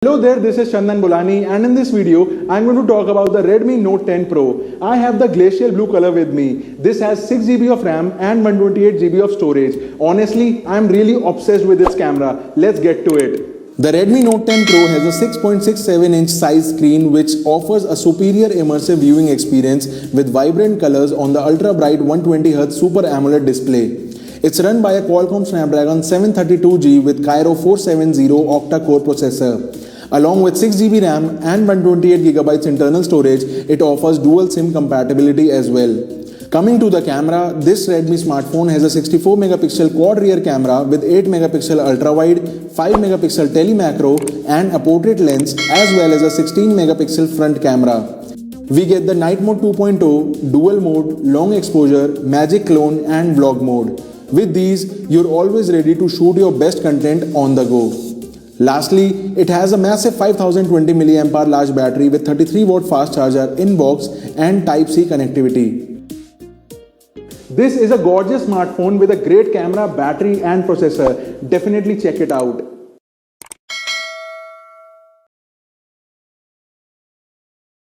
Hello there, this is Chandan Bolani, and in this video I'm going to talk about the Redmi Note 10 Pro. I have the Glacial blue color with me. This has 6GB of RAM and 128GB of storage. Honestly, I'm really obsessed with this camera. Let's get to it. The Redmi Note 10 Pro has a 6.67-inch size screen which offers a superior immersive viewing experience with vibrant colors on the ultra-bright 120Hz Super Amoled display. It's run by a Qualcomm Snapdragon 732G with Kryo 470 octa-core processor. Along with 6GB RAM and 128GB internal storage, it offers dual SIM compatibility as well. Coming to the camera, this Redmi smartphone has a 64MP quad rear camera with 8MP ultra-wide, 5MP tele macro and a portrait lens as well as a 16MP front camera. We get the Night Mode 2.0, Dual Mode, Long Exposure, Magic Clone and Vlog Mode. With these, you're always ready to shoot your best content on the go. Lastly, it has a massive 5020mAh large battery with 33W fast charger in box and Type-C connectivity. This is a gorgeous smartphone with a great camera, battery and processor. Definitely check it out.